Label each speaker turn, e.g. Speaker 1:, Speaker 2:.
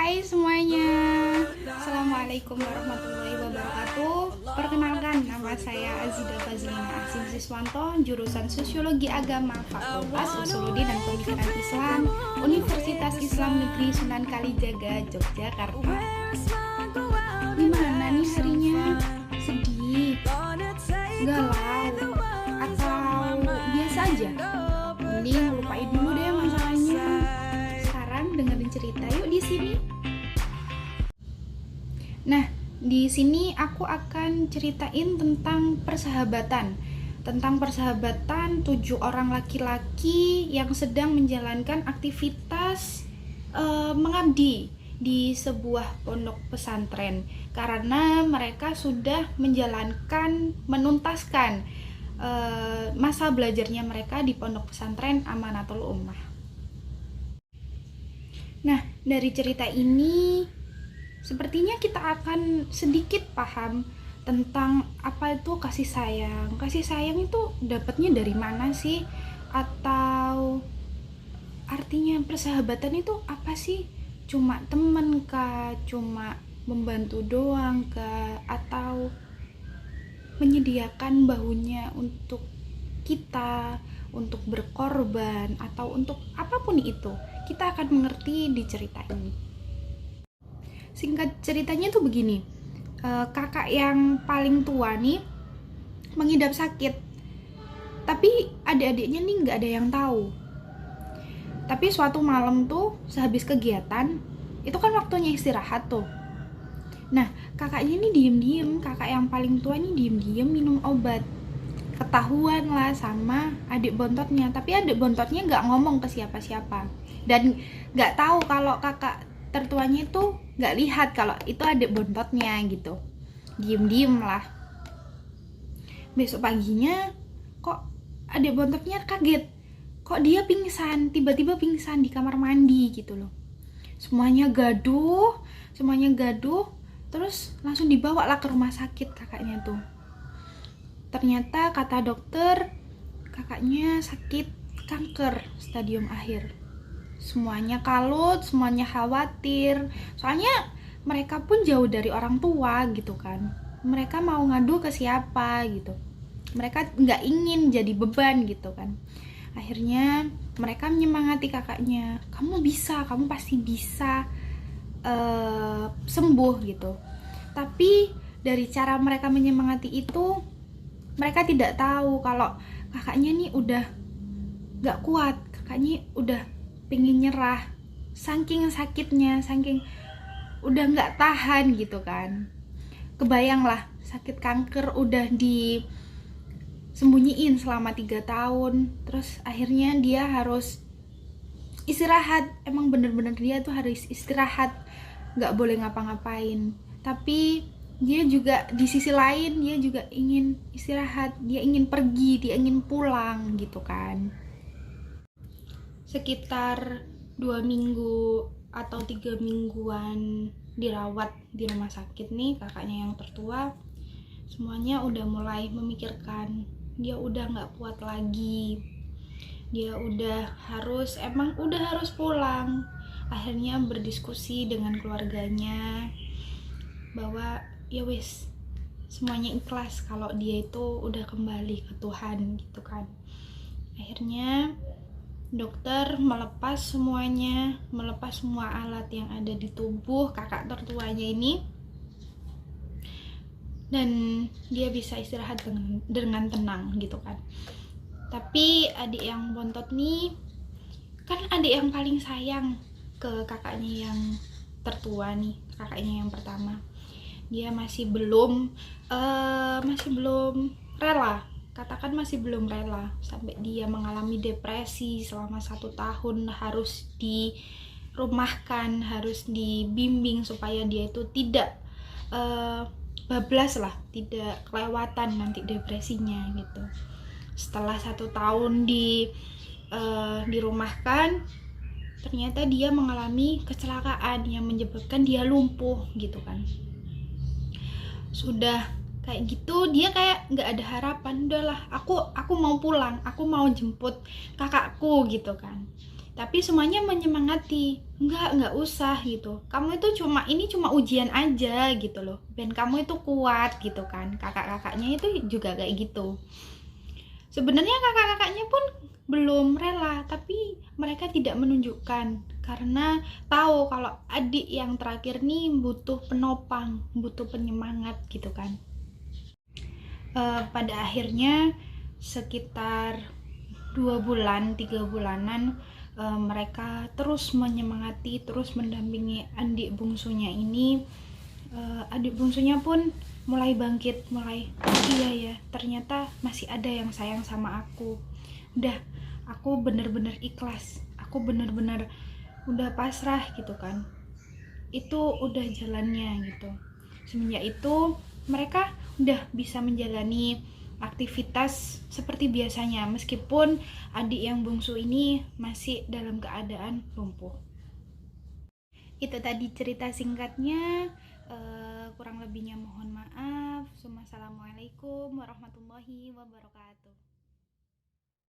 Speaker 1: Hai semuanya, Assalamualaikum warahmatullahi wabarakatuh. Perkenalkan, nama saya Azida Fazlina Asim Siswanto, jurusan Sosiologi Agama Fakultas Sosiologi dan Pemikiran Islam, Universitas Islam Negeri Sunan Kalijaga, Yogyakarta. Gimana nih harinya? Sedih, galau, atau biasa aja? Mending lupain dulu deh masalahnya. Sekarang dengerin cerita yuk di sini. Nah, di sini aku akan ceritain tentang persahabatan. Tentang persahabatan 7 orang laki-laki yang sedang menjalankan aktivitas mengabdi di sebuah pondok pesantren karena mereka sudah menuntaskan masa belajarnya mereka di pondok pesantren Amanatul Ummah. Nah, dari cerita ini sepertinya kita akan sedikit paham tentang apa itu kasih sayang. Kasih sayang itu dapatnya dari mana sih? Atau artinya persahabatan itu apa sih? Cuma temen kah? Cuma membantu doang kah? Atau menyediakan bahunya untuk kita, untuk berkorban, atau untuk apapun itu? Kita akan mengerti di cerita ini. Singkat ceritanya tuh begini, kakak yang paling tua nih mengidap sakit, tapi adik-adiknya nih nggak ada yang tahu. Tapi suatu malam tuh sehabis kegiatan, itu kan waktunya istirahat tuh. Nah, kakaknya ini diem-diem, kakak yang paling tua ini diem-diem minum obat. Ketahuan lah sama adik bontotnya, tapi adik bontotnya nggak ngomong ke siapa-siapa dan nggak tahu kalau kakak tertuanya itu nggak lihat kalau itu adik bontotnya gitu. Diem-diem lah. Besok paginya kok adik bontotnya kaget, kok dia pingsan, tiba-tiba pingsan di kamar mandi gitu loh. Semuanya gaduh, terus langsung dibawa lah ke rumah sakit kakaknya tuh. Ternyata kata dokter, kakaknya sakit kanker stadium akhir. Semuanya kalut, semuanya khawatir. Soalnya mereka pun jauh dari orang tua gitu kan. Mereka mau ngadu ke siapa gitu. Mereka nggak ingin jadi beban gitu kan. Akhirnya mereka menyemangati kakaknya. Kamu bisa, kamu pasti bisa sembuh gitu. Tapi dari cara mereka menyemangati itu, mereka tidak tahu kalau kakaknya nih udah gak kuat, kakaknya udah pengen nyerah, saking sakitnya, saking udah gak tahan gitu kan. Kebayang lah, sakit kanker udah disembunyiin selama 3 tahun, terus akhirnya dia harus istirahat. Emang bener-bener dia tuh harus istirahat, gak boleh ngapa-ngapain. Tapi dia juga di sisi lain dia juga ingin istirahat, dia ingin pergi, dia ingin pulang gitu kan. Sekitar 2 minggu atau 3 mingguan dirawat di rumah sakit nih kakaknya yang tertua. Semuanya udah mulai memikirkan, dia udah gak kuat lagi, dia udah harus pulang. Akhirnya berdiskusi dengan keluarganya bahwa ya wis, semuanya ikhlas kalau dia itu udah kembali ke Tuhan gitu kan. Akhirnya dokter melepas semua alat yang ada di tubuh kakak tertuanya ini, dan dia bisa istirahat dengan tenang gitu kan. Tapi adik yang bontot nih kan adik yang paling sayang ke kakaknya yang tertua nih, kakaknya yang pertama. Dia masih belum rela, katakan masih belum rela, sampai dia mengalami depresi selama 1 tahun, harus dirumahkan, harus dibimbing supaya dia itu tidak bablas lah, tidak kelewatan nanti depresinya gitu. Setelah 1 tahun dirumahkan, ternyata dia mengalami kecelakaan yang menyebabkan dia lumpuh gitu kan. Sudah kayak gitu dia kayak nggak ada harapan, udahlah aku mau pulang, aku mau jemput kakakku gitu kan. Tapi semuanya menyemangati, enggak usah gitu. Kamu itu ini cuma ujian aja gitu loh. Dan kamu itu kuat gitu kan. Kakak-kakaknya itu juga kayak gitu. Sebenarnya kakak-kakaknya pun belum rela, tapi mereka tidak menunjukkan karena tahu kalau adik yang terakhir nih butuh penopang, butuh penyemangat gitu kan. Pada akhirnya sekitar 2 bulan 3 bulanan mereka terus menyemangati, terus mendampingi adik bungsunya ini. Adik bungsunya pun mulai bangkit, mulai iya ya, ternyata masih ada yang sayang sama aku. Udah, aku bener-bener ikhlas, aku bener-bener udah pasrah gitu kan. Itu udah jalannya gitu. Semenjak itu mereka udah bisa menjalani aktivitas seperti biasanya, meskipun adik yang bungsu ini masih dalam keadaan lumpuh. Itu tadi cerita singkatnya. Kurang lebihnya mohon maaf. Assalamualaikum warahmatullahi wabarakatuh.